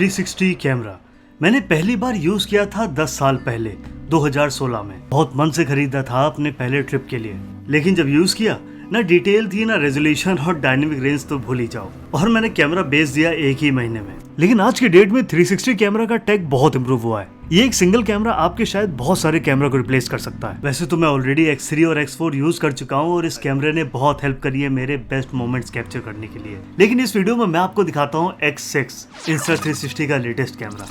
360 camera मैंने पहली बार use किया था 10 साल पहले 2016 में। बहुत मन से खरीदा था अपने पहले ट्रिप के लिए, लेकिन जब यूज किया ना डिटेल थी ना रेजोल्यूशन और डायनेमिक रेंज तो भूल ही जाओ। और मैंने कैमरा बेच दिया एक ही महीने में। लेकिन आज के डेट में 360 कैमरा का टेक बहुत इंप्रूव हुआ है। ये एक सिंगल कैमरा आपके शायद बहुत सारे कैमरा को रिप्लेस कर सकता है। वैसे तो मैं ऑलरेडी X3 और X4 यूज कर चुका हूँ और इस कैमरे ने बहुत हेल्प करी है मेरे बेस्ट मोमेंट्स कैप्चर करने के लिए। लेकिन इस वीडियो में मैं आपको दिखाता हूँ X6 Insta360 का लेटेस्ट कैमरा।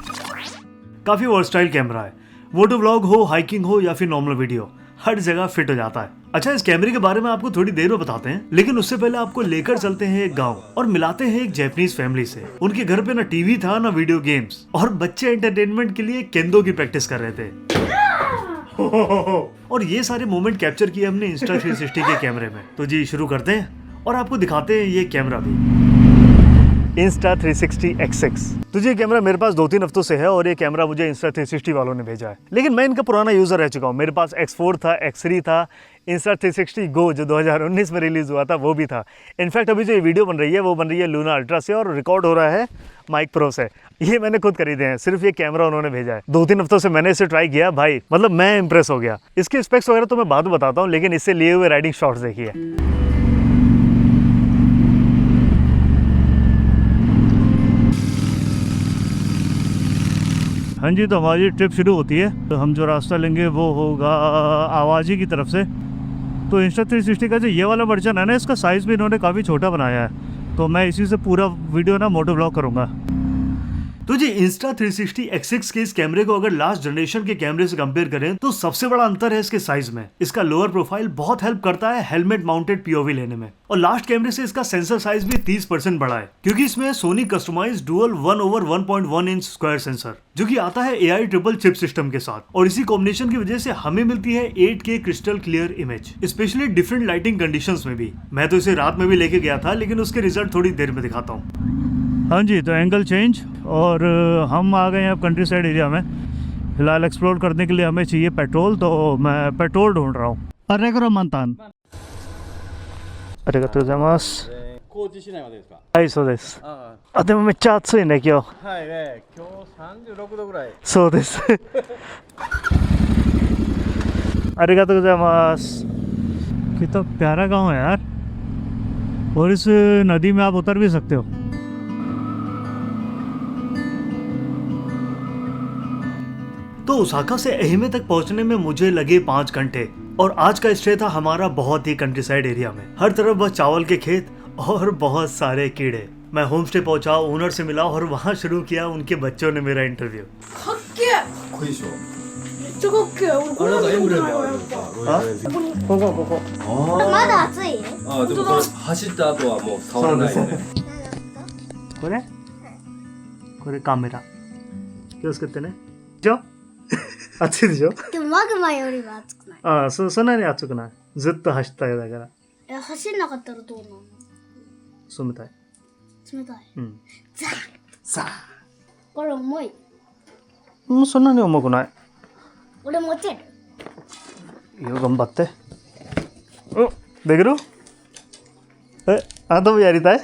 काफी वर्सटाइल कैमरा है। मोटो व्लॉग हो, हाइकिंग हो या फिर नॉर्मल वीडियो, हर जगह फिट हो जाता है। अच्छा, इस कैमरे के बारे में आपको थोड़ी देर में बताते हैं, लेकिन उससे पहले आपको लेकर चलते हैं एक गांव और मिलाते हैं एक जैपनीज फैमिली से। उनके घर पे ना टीवी था ना वीडियो गेम्स, और बच्चे एंटरटेनमेंट के लिए केंदो की प्रैक्टिस कर रहे थे। और ये सारे मोमेंट कैप्चर किए हमने Insta360 के कैमरे में। तो जी शुरू करते हैं और आपको दिखाते हैं ये कैमरा भी, Insta360 X6। तो ये कैमरा मेरे पास 2-3 हफ्तों से है और ये कैमरा मुझे Insta360 वालों ने भेजा है। लेकिन मैं इनका पुराना यूजर रह चुका हूँ। मेरे पास X4 था, X3 था, Insta360 Go जो 2019 में रिलीज हुआ था वो भी था। इनफैक्ट अभी जो ये वीडियो बन रही है वो बन रही है लूना अल्ट्रा से और रिकॉर्ड हो रहा है माइक प्रो से। ये मैंने खुद खरीदे हैं, सिर्फ ये कैमरा उन्होंने भेजा है। 2-3 हफ्तों से मैंने इसे ट्राई किया भाई, मतलब मैं इंप्रेस हो गया। इसके स्पेक्स वगैरह तो मैं बाद में बताता हूँ, लेकिन इससे लिए हुए राइडिंग शॉट्स देखिए। हाँ जी, तो हमारी ट्रिप शुरू होती है। तो हम जो रास्ता लेंगे वो होगा आवाजी की तरफ से। तो Insta360 का जो ये वाला वर्जन है ना, इसका साइज़ भी इन्होंने काफ़ी छोटा बनाया है। तो मैं इसी से पूरा वीडियो ना मोटो व्लॉग करूँगा। तो जी Insta360 X6 के इस कैमरे को अगर लास्ट जनरेशन के कैमरे से कंपेयर करें तो सबसे बड़ा अंतर है इसके साइज में। इसका लोअर प्रोफाइल बहुत हेल्प करता है हेलमेट माउंटेड POV लेने में, और लास्ट कैमरे से इसका सेंसर साइज भी 30% बड़ा है, क्योंकि इसमें Sony customized dual 1/1.1 inch square sensor जो कि आता है AI ट्रिपल चिप सिस्टम के साथ। और इसी कॉम्बिनेशन की वजह से हमें मिलती है 8K crystal clear image, specially different lighting conditions में भी। मैं तो इसे रात में भी लेके गया था, लेकिन उसके रिजल्ट थोड़ी देर में दिखाता हूँ। हाँ जी, तो एंगल चेंज और हम आ गए हैं अब कंट्री साइड एरिया में। फिलहाल एक्सप्लोर करने के लिए हमें चाहिए पेट्रोल, तो मैं पेट्रोल ढूंढ रहा हूँ। अरे करो मनतान अरे तो जमासはい、そうです。あ、でもめっちゃ暑いね、今日。はいね、今日36度ぐらい。そうです。ありがとうございます。कितना प्यारा गांव है यार, और इस नदी में आप उतर भी सकते हो। तो ओसाका से एहिमे तक पहुंचने में मुझे लगे 5 घंटे, और आज का स्टे था हमारा बहुत ही कंट्री साइड एरिया में। हर तरफ बस चावल के खेत और बहुत सारे कीड़े। मैं होम स्टे पहुंचा, ओनर से मिला और वहां शुरू किया उनके बच्चों ने मेरा इंटरव्यू। जो 暑いでしょ。でもマグマよりは暑くない。ああ、そんなに暑くない。ずっと走ったよだから。走んなかったらどうなの？冷たい。冷たい。うん。ザーッ。さあ。これ重い。そんなに重くない。俺持てる。いいよ、頑張って。お、できる？え、あともやりたい？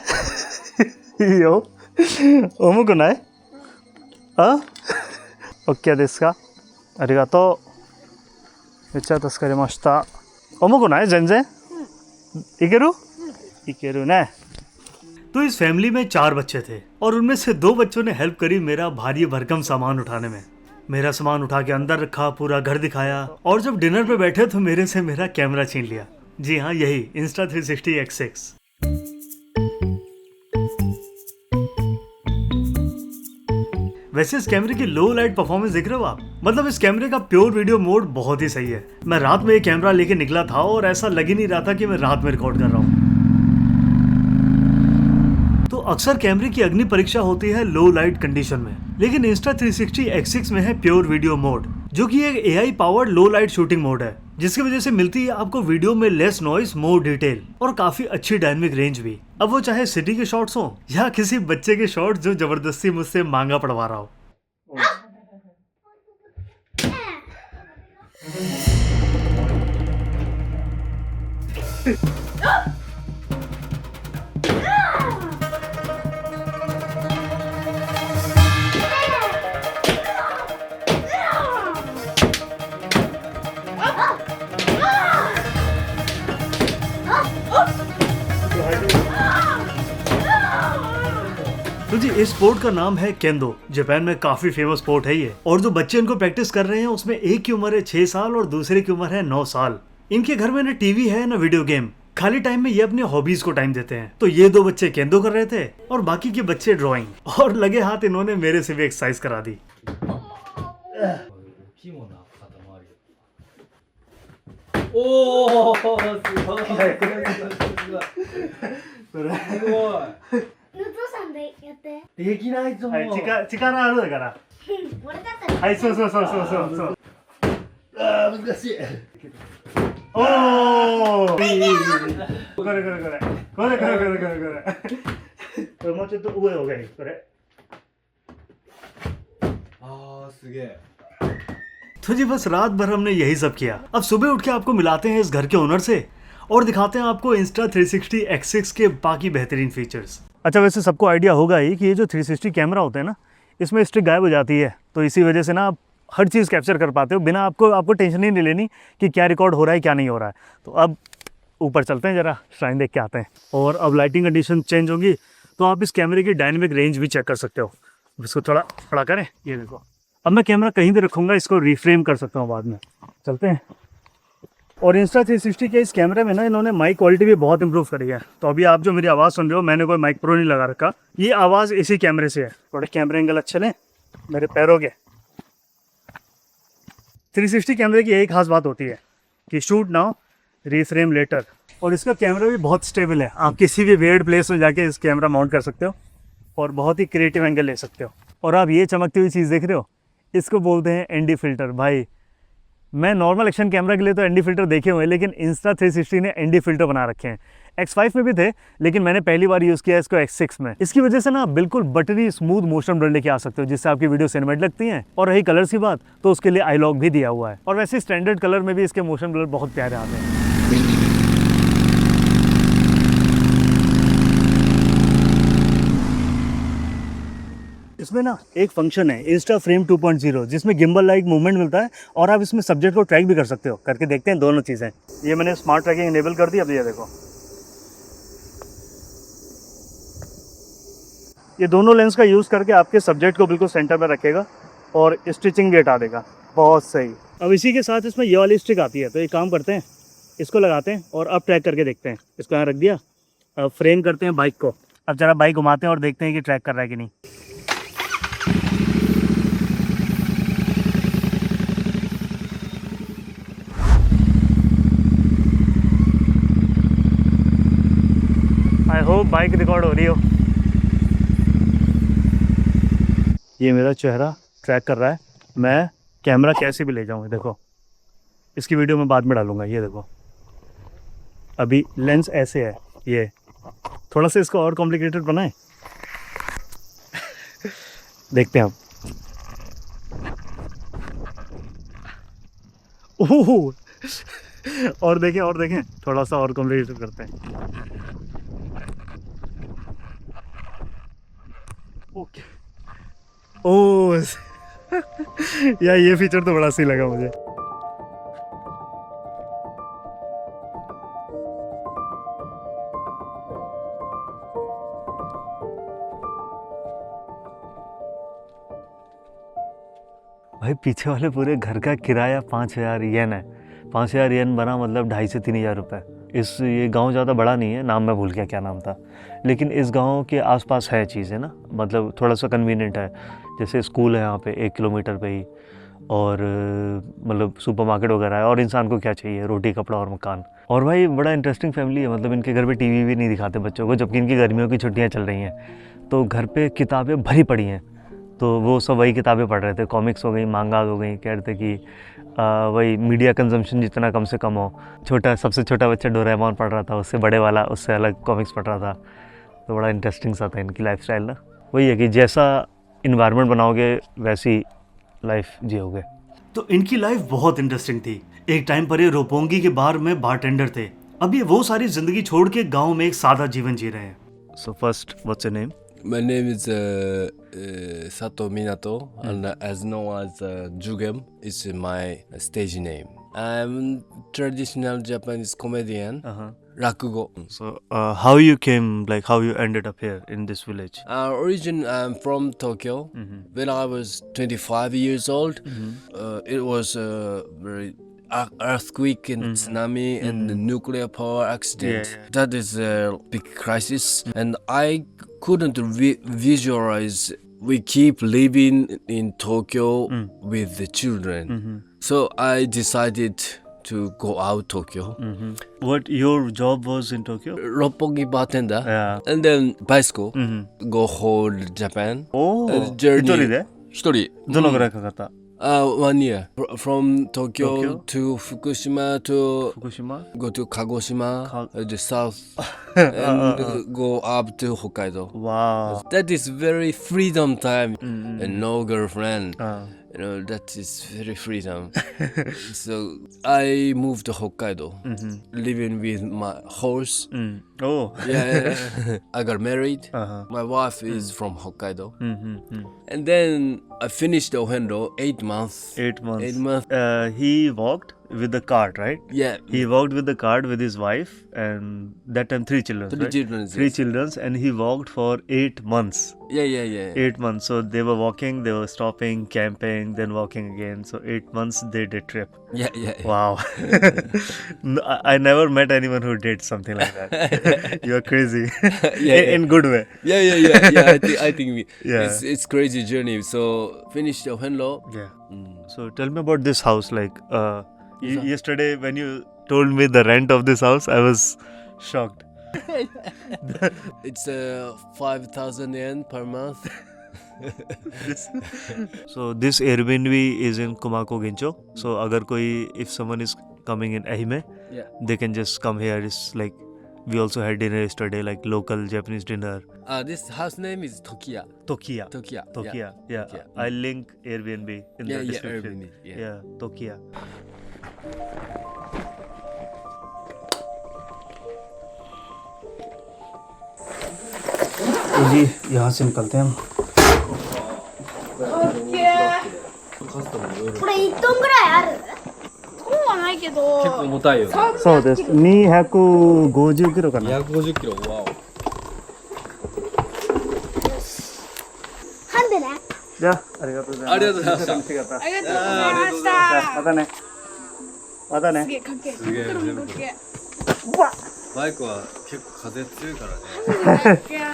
いいよ。重くない？あ？OK ですか？ありがとう。めっちゃ助かりました。重くない全然？いける？いけるね。तो इस फैमिली में 4 बच्चे थे और उनमें से 2 बच्चों ने हेल्प करी मेरा भारी भरकम सामान उठाने में। मेरा सामान उठा के अंदर रखा, पूरा घर दिखाया, और जब डिनर पे बैठे तो मेरे से मेरा कैमरा छीन लिया। जी हाँ, यही Insta360 X6। वैसे इस कैमरे की लो लाइट परफॉर्मेंस देख रहे हो आप? मतलब इस कैमरे का प्योर वीडियो मोड बहुत ही सही है। मैं रात में ये कैमरा लेके निकला था और ऐसा लग ही नहीं रहा था कि मैं रात में रिकॉर्ड कर रहा हूँ। तो अक्सर कैमरे की अग्नि परीक्षा होती है लो लाइट कंडीशन में, लेकिन Insta360 X6 में है प्योर वीडियो मोड, जो कि एक AI पावर्ड लो लाइट शूटिंग मोड है, जिसकी वजह से मिलती है आपको वीडियो में लेस नॉइस, मोर डिटेल और काफी अच्छी डायनेमिक रेंज भी। अब वो चाहे सिटी के शॉट्स हो या किसी बच्चे के शॉट्स जो जबरदस्ती मुझसे मांगा पड़वा रहा हो। इस स्पोर्ट का नाम है केंदो। जापान में काफी फेमस स्पोर्ट है ये, और जो बच्चे इनको प्रैक्टिस कर रहे हैं उसमें एक की उम्र है 6 साल और दूसरे की उम्र है 9 साल। इनके घर में न टीवी है न वीडियो गेम। खाली टाइम में ये अपने हॉबीज को टाइम देते हैं। तो ये 2 बच्चे केंदो कर रहे थे और बाकी के बच्चे ड्राइंग, और लगे हाथ इन्होंने मेरे से भी एक्सरसाइज करा दी। तो जी बस रात भर हमने यही सब किया। अब सुबह उठ के आपको मिलाते हैं इस घर के ओनर से और दिखाते हैं आपको Insta360 X6 के बाकी बेहतरीन फीचर्स। अच्छा, वैसे सबको आइडिया होगा ही कि ये जो 360 कैमरा होता है ना, इसमें स्टिक गायब हो जाती है, तो इसी वजह से ना आप हर चीज़ कैप्चर कर पाते हो बिना आपको टेंशन ही नहीं लेनी कि क्या रिकॉर्ड हो रहा है क्या नहीं हो रहा है। तो अब ऊपर चलते हैं, ज़रा श्राइन देख के आते हैं। और अब लाइटिंग कंडीशन चेंज होंगी तो आप इस कैमरे की डायनेमिक रेंज भी चेक कर सकते हो। इसको थोड़ा खड़ा करें, ये देखो। अब मैं कैमरा कहीं भी रखूँगा, इसको रिफ्रेम कर सकता हूँ बाद में। चलते हैं। और Insta360 के इस कैमरे में ना इन्होंने माइक क्वालिटी भी बहुत इंप्रूव करी है। तो अभी आप जो मेरी आवाज़ सुन रहे हो, मैंने कोई माइक प्रो नहीं लगा रखा, ये आवाज़ इसी कैमरे से है। थोड़े कैमरे एंगल अच्छे लें मेरे पैरों के। 360 कैमरे की यही खास बात होती है कि शूट नाउ रीफ्रेम लेटर। और इसका कैमरा भी बहुत स्टेबल है, आप किसी भी वियर्ड प्लेस में जाके इस कैमरा माउंट कर सकते हो और बहुत ही क्रिएटिव एंगल ले सकते हो। और आप ये चमकती हुई चीज़ देख रहे हो, इसको बोलते हैं एनडी फिल्टर। भाई मैं नॉर्मल एक्शन कैमरा के लिए तो एनडी फिल्टर देखे हुए हैं, लेकिन Insta360 ने एनडी फिल्टर बना रखे हैं। X5 में भी थे, लेकिन मैंने पहली बार यूज़ किया इसको X6 में। इसकी वजह से ना आप बिल्कुल बटरी स्मूथ मोशन ब्लर लेके आ सकते हो, जिससे आपकी वीडियो सिनेमैटिक लगती हैं। और रही कलर्स की बात, तो उसके लिए आई लॉक भी दिया हुआ है। और वैसे स्टैंडर्ड कलर में भी इसके मोशन ब्लर बहुत प्यारे आते हैं। इसमें ना एक फंक्शन है इंस्टा फ्रेम 2.0, जिसमें गिम्बल लाइक मूवमेंट मिलता है और आप इसमें सब्जेक्ट को ट्रैक भी कर सकते हो। करके देखते हैं दोनों चीज़ें। ये मैंने स्मार्ट ट्रैकिंग इनेबल कर दी। अब ये देखो, ये दोनों लेंस का यूज़ करके आपके सब्जेक्ट को बिल्कुल सेंटर में रखेगा और स्टिचिंग भी हटा देगा। बहुत सही। अब इसी के साथ इसमें ये वाली स्टिक आती है, तो एक काम करते हैं, इसको लगाते हैं और अब ट्रैक करके देखते हैं। इसको यहाँ रख दिया, अब फ्रेम करते हैं बाइक को। अब जरा बाइक घुमाते हैं और देखते हैं कि ट्रैक कर रहा है कि नहीं। आई होप बाइक रिकॉर्ड हो रही हो। ये मेरा चेहरा ट्रैक कर रहा है, मैं कैमरा कैसे भी ले जाऊँ। देखो, इसकी वीडियो मैं बाद में डालूंगा। ये देखो, अभी लेंस ऐसे है, ये थोड़ा सा इसको और कॉम्प्लिकेटेड बनाए। देखते हैं अब। ओह, और देखें थोड़ा सा और कॉम्प्लिकेटेड करते हैं। ओके, ओह यार ये फीचर तो बड़ा सही लगा मुझे। भाई पीछे वाले पूरे घर का किराया 5,000 येन है। 5,000 येन बना मतलब 2,500 से 3,000 रुपये। ये गांव ज़्यादा बड़ा नहीं है, नाम मैं भूल गया क्या नाम था, लेकिन इस गांव के आसपास है चीज़ें ना, मतलब थोड़ा सा कन्वीनियंट है। जैसे स्कूल है यहाँ पे 1 किलोमीटर पे ही, और मतलब सुपरमार्केट वगैरह है। और इंसान को क्या चाहिए, रोटी, कपड़ा और मकान। और भाई बड़ा इंटरेस्टिंग फैमिली है, मतलब इनके घर पे टीवी भी नहीं दिखाते बच्चों को, जबकि इनकी गर्मियों की छुट्टियाँ चल रही हैं। तो घर पे किताबें भरी पड़ी हैं, तो वो सब वही किताबें पढ़ रहे थे। कॉमिक्स हो गई, मांगाज हो गई। कह रहे थे कि वही मीडिया कंजम्पशन जितना कम से कम हो। सबसे छोटा बच्चा डोरेमोन पढ़ रहा था, उससे बड़े वाला उससे अलग कॉमिक्स पढ़ रहा था। तो बड़ा इंटरेस्टिंग सा था इनकी लाइफस्टाइल ना। वही है कि जैसा इन्वायरमेंट बनाओगे वैसी लाइफ जियोगे। तो इनकी लाइफ बहुत इंटरेस्टिंग थी। एक टाइम पर ये रोपोंगी के बार में बारटेंडर थे। अब ये वो सारी जिंदगी छोड़ के गाँव में एक सादा जीवन जी रहे हैं। So first, what's your name? My name is Sato Minato, and as known as Jugem is my stage name. I'm traditional Japanese comedian. rakugo. So, how you came, like how you ended up here in this village? Origin I'm from Tokyo. When I was 25 years old, it was a very earthquake and tsunami and the nuclear power accident. Yeah. That is a big crisis, and I couldn't visualize. We keep living in Tokyo with the children, so I decided to go out Tokyo. What your job was in Tokyo? Roppongi bartender, Yeah. and then bicycle, go whole Japan. Oh, Journey. 一人で？ Hitori. どのぐらいかかった？ 1 year. From Tokyo, Tokyo? to Fukushima to 福島？ go to Kagoshima, Ka- the south, and go up to Hokkaido. Wow. That is very freedom time, and no girlfriend. You know, that is very freedom. So I moved to Hokkaido, living with my horse. Oh. Yeah, I got married. Uh-huh. My wife is from Hokkaido. And then I finished Ohendo 8 months. 8 months. 8 months. He walked with the cart, right? Yeah. He walked with the cart with his wife and that time 3 children. Three right? children, Three yes. children, and he walked for 8 months. Yeah. 8 months. So they were walking, they were stopping, camping, then walking again. So 8 months they did trip. Yeah. Wow. No, I never met anyone who did something like that. You are crazy. In good way. Yeah. I think we, Yeah. it's crazy journey. So finished Ohendo. Yeah. So tell me about this house. Like yesterday when you told me the rent of this house, I was shocked. It's 5,000 yen per month. So this Airbnb is in Kumako Gincho. So agar koi, if someone is coming in Ehime, Yeah. they can just come here. It's like we also had dinner yesterday, like local Japanese dinner. This house name is Tokiya. Tokiya. Tokiya. Yeah. Tokiya. I'll link Airbnb in Yeah, the yeah, description. Airbnb, yeah. Yeah, Tokiya. तो जी यहाँ से निकलते हैं हम. これ1トンぐらいある？そうはないけど。結構重たいよね。そうです。250キロかな。 250キロ。わお。ハンデね。じゃあ、ありがとうございます。ありがとうございました楽しかった。ありがとうございました。またね。またね。すげえかっけえ。すげえ全部かっけえ。バイクは結構風強いからね。かっけえな。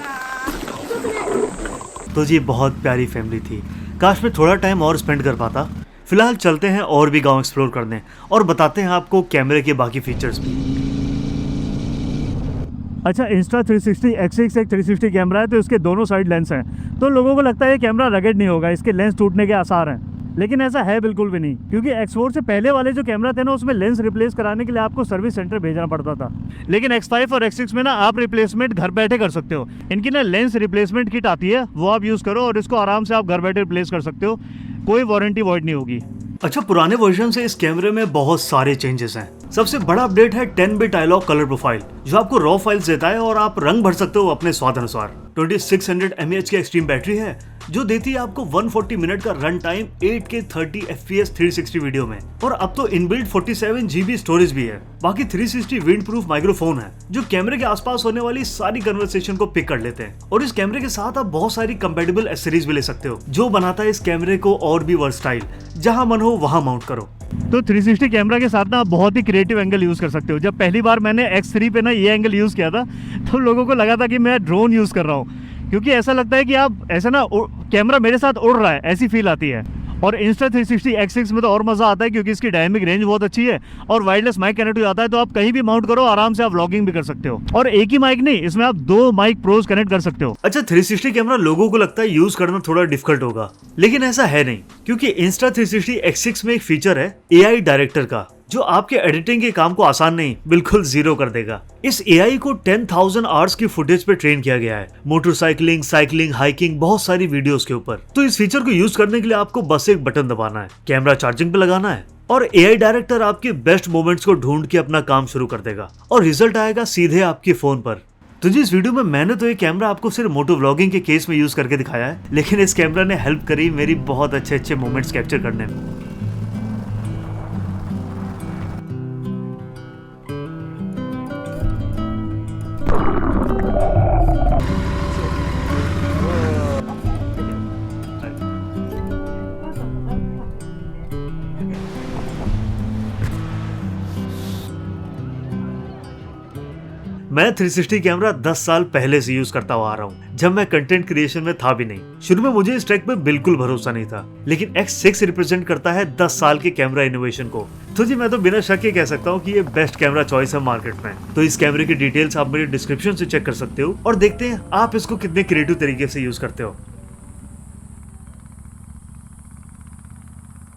तो जी बहुत प्यारी family थी. काश मैं थोड़ा टाइम और स्पेंड कर पाता. फिलहाल चलते हैं और भी गांव एक्सप्लोर करने और बताते हैं आपको कैमरे के बाकी फीचर्स भी. अच्छा, Insta360 X6 एक 360 कैमरा है, तो इसके दोनों साइड लेंस हैं. तो लोगों को लगता है ये कैमरा रगेड नहीं होगा, इसके लेंस टूटने के आसार हैं. लेकिन ऐसा है बिल्कुल भी नहीं, क्योंकि X4 से पहले वाले जो कैमरा थे ना, उसमें लेंस रिप्लेस कराने के लिए आपको सर्विस सेंटर भेजना पड़ता था. लेकिन X5 और X6 में ना आप रिप्लेसमेंट घर बैठे कर सकते हो. इनकी ना लेंस रिप्लेसमेंट किट आती है, वो आप यूज़ करो और इसको आराम से आप घर बैठे रिप्लेस कर सकते हो. कोई वारंटी वॉइड नहीं होगी. अच्छा, पुराने वर्जन से इस कैमरे में बहुत सारे चेंजेस हैं. सबसे बड़ा अपडेट है 10 बिट आईलॉक कलर प्रोफाइल, जो आपको रॉ फाइल्स देता है और आप रंग भर सकते हो अपने स्वाद अनुसार. 2600 mAh की एक्सट्रीम बैटरी है, जो देती है आपको 140 मिनट का run time 8K 30 FPS 360 video में. और अब तो इनबिल्ट 47 GB स्टोरेज भी है. बाकी 360 विंड प्रूफ माइक्रोफोन है, जो कैमरे के आसपास होने वाली सारी कन्वर्सेशन को पिक कर लेते हैं. और इस कैमरे के साथ आप बहुत सारी कंपैटिबल एक्सेसरीज भी ले सकते हो, जो बनाता है इस कैमरे को और भी वर्सटाइल. जहां मन हो वहां माउंट करो. तो 360 कैमरा के साथ ना आप बहुत ही क्रिएटिव एंगल यूज़ कर सकते हो. जब पहली बार मैंने X3 पे ना ये एंगल यूज़ किया था, तो लोगों को लगा था कि मैं ड्रोन यूज़ कर रहा हूँ, क्योंकि ऐसा लगता है कि आप ऐसा ना कैमरा मेरे साथ उड़ रहा है, ऐसी फील आती है. और Insta360 X6 में तो और मज़ा आता है, क्योंकि इसकी डायनेमिक रेंज बहुत अच्छी है और वायरलेस माइक कनेक्ट हो जाता है, तो आप कहीं भी माउंट करो, आराम से आप व्लॉगिंग भी कर सकते हो. और एक ही माइक नहीं, इसमें आप 2 माइक प्रोज कनेक्ट कर सकते हो. अच्छा, 360 कैमरा लोगों को लगता है यूज करना थोड़ा डिफिकल्ट होगा, लेकिन ऐसा है नहीं, क्योंकि Insta360 X6 में एक फीचर है AI डायरेक्टर का, जो आपके एडिटिंग के काम को आसान नहीं, बिल्कुल जीरो कर देगा. इस AI को 10,000 आवर्स की फुटेज पे ट्रेन किया गया है, मोटरसाइकिलिंग, साइकिलिंग, हाइकिंग, बहुत सारी वीडियोस के ऊपर. तो इस फीचर को यूज करने के लिए आपको बस एक बटन दबाना है, कैमरा चार्जिंग पे लगाना है, और AI डायरेक्टर आपके बेस्ट मोमेंट्स को ढूंढ के अपना काम शुरू कर देगा और रिजल्ट आएगा सीधे आपके फोन पर. तो जी, इस वीडियो में मैंने तो ये कैमरा आपको सिर्फ मोटो व्लॉगिंग के केस में यूज करके दिखाया है, लेकिन इस कैमरा ने हेल्प करी मेरी बहुत अच्छे मोमेंट्स कैप्चर करने में. मैं 360 कैमरा 10 साल पहले से यूज करता हुआ आ रहा हूँ, जब मैं कंटेंट क्रिएशन में था भी नहीं। शुरू में मुझे इस ट्रैक पे बिल्कुल भरोसा नहीं था, लेकिन X6 रिप्रेजेंट करता है 10 साल के कैमरा इनोवेशन को। तो जी मैं तो बिना शक ये कह सकता हूँ कि ये बेस्ट कैमरा चॉइस है मार्केट में। तो इस कैमरे की डिटेल्स आप मेरे डिस्क्रिप्शन से चेक कर सकते हो और देखते हैं आप इसको कितने क्रिएटिव तरीके से यूज करते हो।